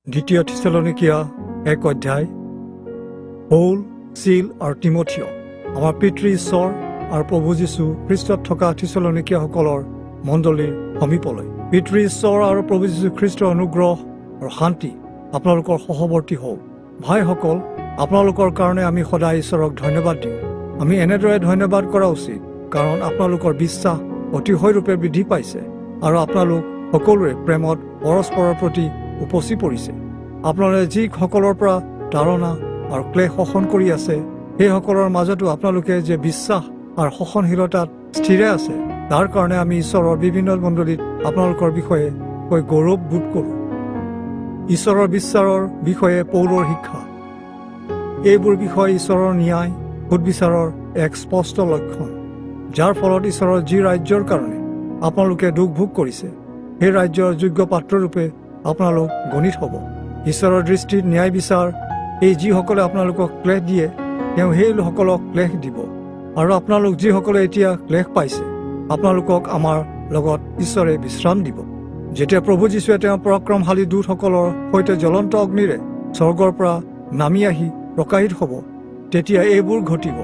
দ্বিতীয় থিছালনিকিয়া 1 অধ্যায়। পৌল, চিল আৰু তিমথিয় আমাৰ পিতৃ ঈশ্বৰ আৰু প্ৰভু যীশু খ্ৰীষ্টত থকা থিছালনিকিয়াসকলৰ মণ্ডলীৰ সমীপলৈ পিতৃ ঈশ্বৰ আৰু প্ৰভু যীশু খ্ৰীষ্টৰ অনুগ্ৰহ আৰু শান্তি আপোনালোকৰ সহৱৰ্তী হওক। ভাইসকল, আপোনালোকৰ কাৰণে আমি সদায় ঈশ্বৰক ধন্যবাদ দিওঁ। আমি এনেদৰে ধন্যবাদ কৰা উচিত, কাৰণ আপোনালোকৰ বিশ্বাস অতিশয়ৰূপে বৃদ্ধি পাইছে আৰু আপোনালোক সকলোৰে প্ৰেমত পৰস্পৰৰ প্ৰতি উপচি পৰিছে। আপোনালোকে যিসকলৰ পৰা তাৰণা আৰু ক্লেশ শোষণ কৰি আছে, সেইসকলৰ মাজতো আপোনালোকে যে বিশ্বাস আৰু সহনশীলতাত স্থিৰে আছে, তাৰ কাৰণে আমি ঈশ্বৰৰ বিভিন্ন মণ্ডলীত আপোনালোকৰ বিষয়ে কৈ গৌৰৱ বোধ কৰোঁ। ঈশ্বৰৰ বিশ্বাসৰ বিষয়ে পৌলৰ শিক্ষা। এইবোৰ বিষয় ঈশ্বৰৰ ন্যায় সুদবিচাৰৰ এক স্পষ্ট লক্ষণ, যাৰ ফলত ঈশ্বৰৰ যি ৰাজ্যৰ কাৰণে আপোনালোকে দুখ ভোগ কৰিছে, সেই ৰাজ্যৰ যোগ্য পাত্ৰৰূপে আপোনালোক গণিত হ'ব। ঈশ্বৰৰ দৃষ্টিত ন্যায় বিচাৰ এই যিসকলে আপোনালোকক ক্লেশ দিয়ে, তেওঁ সেইসকলক ক্লেশ দিব, আৰু আপোনালোক যিসকলে এতিয়া ক্লেশ পাইছে, আপোনালোকক আমাৰ লগত ঈশ্বৰে বিশ্ৰাম দিব। যেতিয়া প্ৰভু যীশুৱে তেওঁৰ পৰাক্ৰমশালী দূতসকলৰ সৈতে জ্বলন্ত অগ্নিৰে স্বৰ্গৰ পৰা নামি আহি প্ৰকাশিত হ'ব, তেতিয়া এইবোৰ ঘটিব।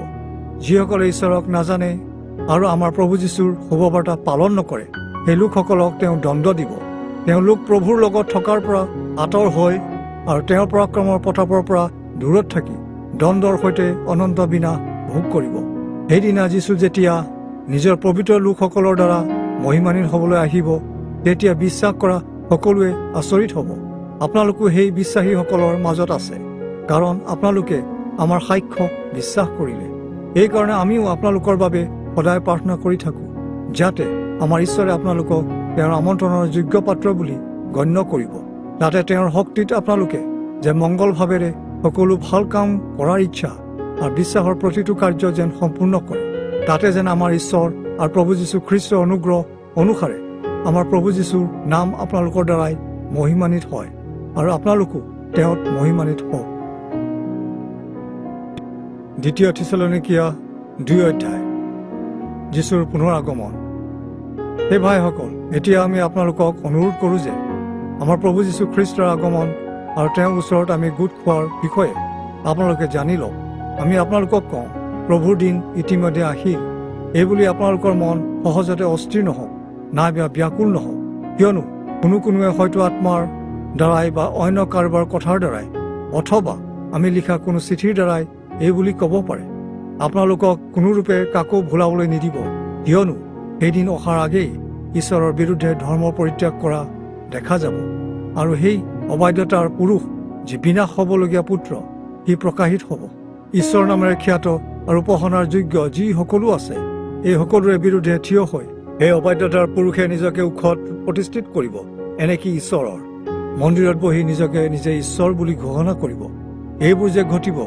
যিসকলে ঈশ্বৰক নাজানে আৰু আমাৰ প্ৰভু যীশুৰ শুভবাৰ্তা পালন নকৰে, সেই লোকসকলক তেওঁ দণ্ড দিব। তেওঁলোক প্ৰভুৰ লগত থকাৰ পৰা আঁতৰ হৈ আৰু তেওঁৰ পৰাক্ৰমৰ প্ৰতাপৰ পৰা দূৰত থাকি দণ্ডৰ সৈতে অনন্ত বিনাশ ভোগ কৰিব। সেইদিনা যীশু যেতিয়া নিজৰ পবিত্ৰ লোকসকলৰ দ্বাৰা মহিমান্বিত হ'বলৈ আহিব, তেতিয়া বিশ্বাস কৰা সকলোৱে আচৰিত হ'ব। আপোনালোকো সেই বিশ্বাসীসকলৰ মাজত আছে, কাৰণ আপোনালোকে আমাৰ সাক্ষ্য বিশ্বাস কৰিলে। এইকাৰণে আমিও আপোনালোকৰ বাবে সদায় প্ৰাৰ্থনা কৰি থাকোঁ, যাতে আমাৰ ঈশ্বৰে আপোনালোকক তেওঁৰ আমন্ত্ৰণৰ যোগ্য পাত্ৰ বুলি গণ্য কৰিব, যাতে তেওঁৰ শক্তিত আপোনালোকে যে মংগল ভাৱেৰে সকলো ভাল কাম কৰাৰ ইচ্ছা আৰু বিশ্বাসৰ প্ৰতিটো কাৰ্য যেন সম্পূৰ্ণ কৰে, তাতে যেন আমাৰ ঈশ্বৰ আৰু প্ৰভু যীশু খ্ৰীষ্টৰ অনুগ্ৰহ অনুসাৰে আমাৰ প্ৰভু যীশুৰ নাম আপোনালোকৰ দ্বাৰাই মহিমান্বিত হয় আৰু আপোনালোকো তেওঁত মহিমান্বিত হওক। দ্বিতীয় থিছালনিকিয়া 2 অধ্যায়। যীশুৰ পুনৰ আগমন। হে ভাইসকল, এতিয়া আমি আপোনালোকক অনুৰোধ কৰোঁ যে আমাৰ প্ৰভু যীশু খ্ৰীষ্টৰ আগমন আৰু তেওঁৰ ওচৰত আমি গোট খোৱাৰ বিষয়ে আপোনালোকে জানি লওক। আমি আপোনালোকক কওঁ, প্ৰভুৰ দিন ইতিমধ্যে আহিল। এইবুলি আপোনালোকৰ মন সহজতে অস্থিৰ নহওক, নাইবা ব্যাকুল নহওক, কিয়নো কোনোৱে হয়তো আত্মাৰ দ্বাৰাই বা অন্য কাৰোবাৰ কথাৰ দ্বাৰাই অথবা আমি লিখা কোনো চিঠিৰ দ্বাৰাই এইবুলি ক'ব পাৰে, আপোনালোকক কোনোৰূপে কাকো ভুলাবলৈ নিদিব, কিয়নো সেইদিন অহাৰ আগেই ঈশ্বৰৰ বিৰুদ্ধে ধৰ্ম পৰিত্যাগ কৰা দেখা যাব, আৰু সেই অবাধ্যতাৰ পুৰুষ যি বিনাশ হ'বলগীয়া পুত্ৰ, সি প্ৰকাশিত হ'ব। ঈশ্বৰ নামেৰে খ্যাত আৰু উপাসনাৰ যোগ্য যি সকলো আছে, এই সকলোৰে বিৰুদ্ধে থিয় হৈ সেই অবাধ্যতাৰ পুৰুষে নিজকে ওখত প্ৰতিষ্ঠিত কৰিব। এনেকি ঈশ্বৰৰ মন্দিৰত বহি নিজকে নিজে ঈশ্বৰ বুলি ঘোষণা কৰিব। এইবোৰ যে ঘটিব,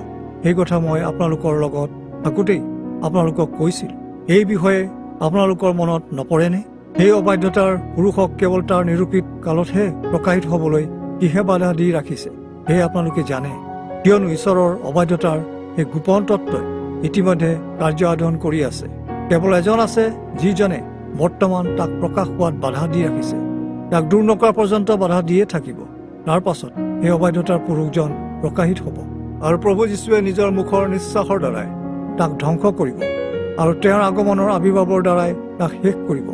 সেই কথা মই আপোনালোকৰ লগত থাকোঁতেই আপোনালোকক কৈছিল। এই বিষয়ে আপোনালোকৰ মনত নপৰেনে? সেই অবাধ্যতাৰ পুৰুষক কেৱল তাৰ নিৰূপিত কালতহে প্ৰকাশিত হ'বলৈ কিহে বাধা দি ৰাখিছে, সেয়ে আপোনালোকে জানে। কিয়নো ঈশ্বৰৰ অবাধ্যতাৰ সেই গোপন তত্ত্বই ইতিমধ্যে কাৰ্য সাধন কৰি আছে। কেৱল এজন আছে, যিজনে বৰ্তমান তাক প্ৰকাশ হোৱাত বাধা দি ৰাখিছে। তাক দূৰ নকৰা পৰ্যন্ত বাধা দিয়ে থাকিব। তাৰ পাছত সেই অবাধ্যতাৰ পুৰুষজন প্ৰকাশিত হ'ব, আৰু প্ৰভু যীশুৱে নিজৰ মুখৰ নিশ্বাসৰ দ্বাৰাই তাক ধ্বংস কৰিব, আৰু তেওঁৰ আগমনৰ আবিৰ্ভাৱৰ দ্বাৰাই তাক শেষ কৰিব।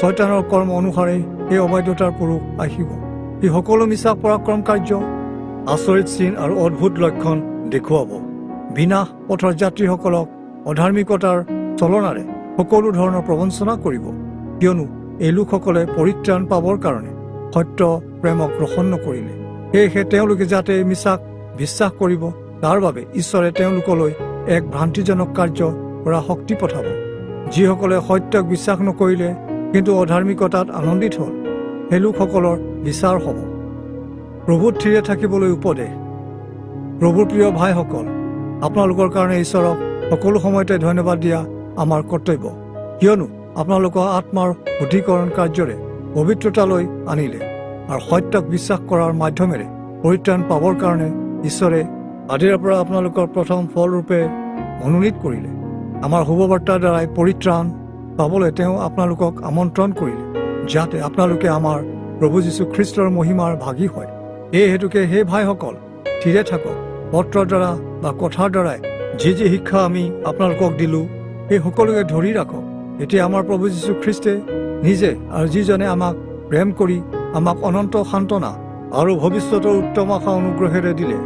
শয়তানৰ কৰ্ম অনুসাৰে এই অবাধ্যতাৰ পুৰুষ আহিব। সি সকলো মিছা পৰাক্ৰম কাৰ্য, আচৰিত চিন আৰু অদ্ভুত লক্ষণ দেখুৱাব। বিনাশ পথৰ যাত্ৰীসকলক অধাৰ্মিকতাৰ চলনাৰে সকলো ধৰণৰ প্ৰবঞ্চনা কৰিব, কিয়নো এই লোকসকলে পৰিত্ৰাণ পাবৰ কাৰণে সত্য প্ৰেমক গ্ৰহণ নকৰিলে। সেয়েহে তেওঁলোকে যাতে মিছাক বিশ্বাস কৰিব, তাৰ বাবে ঈশ্বৰে তেওঁলোকলৈ এক ভ্ৰান্তিজনক কাৰ্য কৰা শক্তি পঠাব। যিসকলে সত্যক বিশ্বাস নকৰিলে কিন্তু অধাৰ্মিকতাত আনন্দিত হ'ল, সেই লোকসকলৰ বিচাৰ হ'ব। প্ৰভুত থিৰে থাকিবলৈ উপদেশ। প্ৰভুৰ প্ৰিয় ভাইসকল, আপোনালোকৰ কাৰণে ঈশ্বৰক সকলো সময়তে ধন্যবাদ দিয়া আমাৰ কৰ্তব্য, কিয়নো আপোনালোকৰ আত্মাৰ শুদ্ধিকৰণ কাৰ্যৰে পবিত্ৰতালৈ আনিলে আৰু সত্যক বিশ্বাস কৰাৰ মাধ্যমেৰে পৰিত্ৰাণ পাবৰ কাৰণে ঈশ্বৰে আদিৰ পৰা আপোনালোকৰ প্ৰথম ফলৰূপে মনোনীত কৰিলে। আমাৰ শুভবাৰ্তাৰ দ্বাৰাই পৰিত্ৰাণ পাবলৈ তেওঁ আপোনালোকক আমন্ত্ৰণ কৰিলে, যাতে আপোনালোকে আমাৰ প্ৰভু যীশু খ্ৰীষ্টৰ মহিমাৰ ভাগী হয়। এই হেতুকে সেই ভাইসকল থিৰে থাকক। পত্ৰৰ দ্বাৰা বা কথাৰ দ্বাৰাই যি শিক্ষা আমি আপোনালোকক দিলোঁ সেই সকলোকে ধৰি ৰাখক। এতিয়া আমাৰ প্ৰভু যীশু খ্ৰীষ্টে নিজে আৰু যিজনে আমাক প্ৰেম কৰি আমাক অনন্ত সান্তনা আৰু ভৱিষ্যতৰ উত্তম আশা অনুগ্ৰহেৰে দিলে,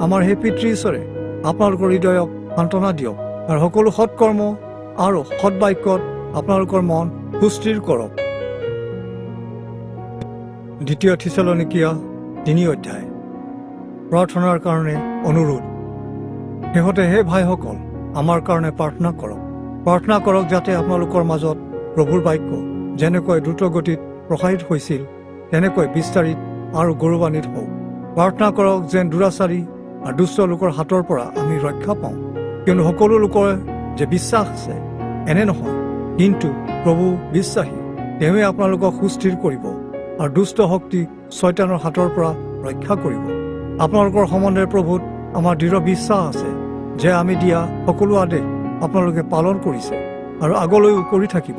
আমাৰ সেই পিতৃ ঈশ্বৰে আপোনালোকৰ হৃদয়ক সান্তনা দিয়ক আৰু সকলো সৎকৰ্ম আৰু সৎবাক্যত আপোনালোকৰ মন সুস্থিৰ কৰক। 2 থেছালনিকিয়া 3 অধ্যায়। প্ৰাৰ্থনাৰ কাৰণে অনুৰোধ। শেহতে হে ভাইসকল, আমাৰ কাৰণে প্ৰাৰ্থনা কৰক যাতে আপোনালোকৰ মাজত প্ৰভুৰ বাক্য যেনেকৈ দ্ৰুত গতিত প্ৰসাৰিত হৈছিল তেনেকৈ বিস্তাৰিত আৰু গৌৰৱান্বিত হওক। প্ৰাৰ্থনা কৰক যেন দুৰাচাৰী আৰু দুষ্ট লোকৰ হাতৰ পৰা আমি ৰক্ষা পাওঁ, কিয়নো সকলো লোকৰ যে বিশ্বাস আছে এনে নহয়, কিন্তু প্ৰভু বিশ্বাসী, তেওঁৱে আপোনালোকক সুস্থিৰ কৰিব আৰু দুষ্ট শক্তি শয়তানৰ হাতৰ পৰা ৰক্ষা কৰিব। আপোনালোকৰ সম্বন্ধে প্ৰভুত আমাৰ দৃঢ় বিশ্বাস আছে যে আমি দিয়া সকলো আদেশ আপোনালোকে পালন কৰিছে আৰু আগলৈও কৰি থাকিব।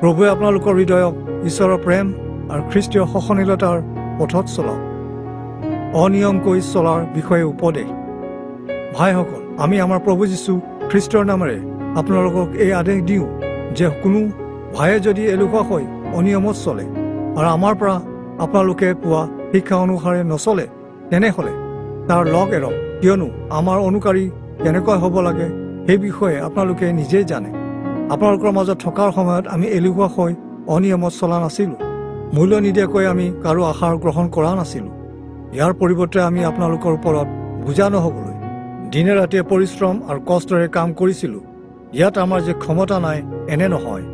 প্ৰভুৱে আপোনালোকৰ হৃদয়ক ঈশ্বৰৰ প্ৰেম আৰু খ্ৰীষ্টীয় সহনশীলতাৰ পথত চলাওক। অনিয়মকৈ চলাৰ বিষয়ে উপদেশ। ভাইসকল, আমি আমাৰ প্ৰভু যীশু খ্ৰীষ্টৰ নামেৰে আপোনালোকক এই আদেশ দিওঁ যে কোনো ভাইয়ে যদি এলেহুৱাকৈ অনিয়মত চলে আৰু আমাৰ পৰা আপোনালোকে পোৱা শিক্ষা অনুসাৰে নচলে, তেনেহ'লে তাৰ লগ এৰক, কিয়নো আমাৰ অনুকাৰী কেনেকৈ হ'ব লাগে সেই বিষয়ে আপোনালোকে নিজেই জানে। আপোনালোকৰ মাজত থকাৰ সময়ত আমি এলেহুৱা হৈ অনিয়মত চলা নাছিলোঁ। মূল্য নিদিয়াকৈ আমি কাৰো আহাৰ গ্ৰহণ কৰা নাছিলোঁ। ইয়াৰ পৰিৱৰ্তে আমি আপোনালোকৰ ওপৰত বোজা নহ'বলৈ দিনে ৰাতিয়ে পৰিশ্ৰম আৰু কষ্টৰে কাম কৰিছিলোঁ। ইয়াত আমাৰ যে ক্ষমতা নাই এনে নহয়,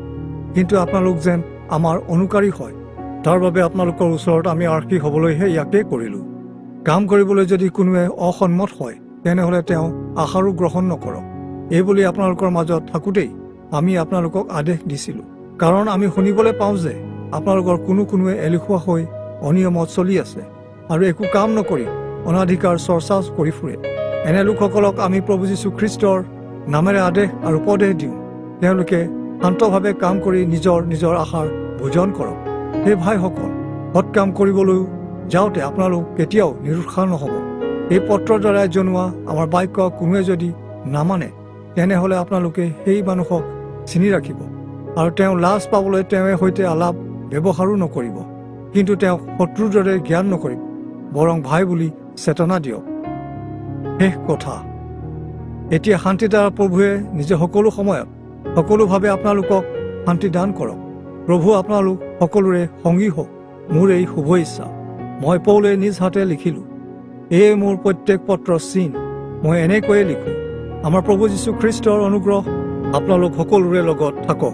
কিন্তু আপোনালোক যেন আমাৰ অনুকাৰী হয়, তাৰ বাবে আপোনালোকৰ ওচৰত আমি আৰ্শী হ'বলৈহে ইয়াকে কৰিলোঁ। কাম কৰিবলৈ যদি কোনোৱে অসন্মত হয়, তেনেহ'লে তেওঁ আহাৰো গ্ৰহণ নকৰক। এইবুলি আপোনালোকৰ মাজত থাকোঁতেই আমি আপোনালোকক আদেশ দিছিলোঁ, কাৰণ আমি শুনিবলৈ পাওঁ যে আপোনালোকৰ কোনোৱে এলেহুৱা হৈ অনিয়মত চলি আছে আৰু একো কাম নকৰি অনাধিকাৰ চৰ্চা কৰি ফুৰে। এনে লোকসকলক আমি প্ৰভু যীশু খ্ৰীষ্টৰ নামেৰে আদেশ আৰু উপদেশ দিওঁ, তেওঁলোকে শান্তভাৱে কাম কৰি নিজৰ আহাৰ ভোজন কৰক। সেই ভাইসকল, সৎ কাম কৰিবলৈ যাওঁতে আপোনালোক কেতিয়াও নিৰুৎসাহ নহ'ব। এই পত্ৰৰ দ্বাৰাই জনোৱা আমাৰ বাক্য কোনোৱে যদি নামানে, তেনেহ'লে আপোনালোকে সেই মানুহক চিনি ৰাখিব আৰু তেওঁ লাজ পাবলৈ তেওঁৰ সৈতে আলাপ ব্যৱহাৰো নকৰিব, কিন্তু তেওঁক শত্ৰুৰ দৰে জ্ঞান নকৰিব, বৰং ভাই বুলি চেতনা দিয়ক। শেষ কথা, এতিয়া শান্তি দ্বাৰা প্ৰভুৱে নিজে সকলো সময়ত সকলোভাৱে আপোনালোকক শান্তি দান কৰক। প্ৰভু আপোনালোক সকলোৰে সংগী হওক, মোৰ এই শুভ ইচ্ছা। মই পৌলে নিজ হাতে লিখিলোঁ। এয়ে মোৰ প্ৰত্যেক পত্ৰৰ চিন। মই এনেকৈয়ে লিখোঁ। আমাৰ প্ৰভু যীশু খ্ৰীষ্টৰ অনুগ্ৰহ আপোনালোক সকলোৰে লগত থাকক।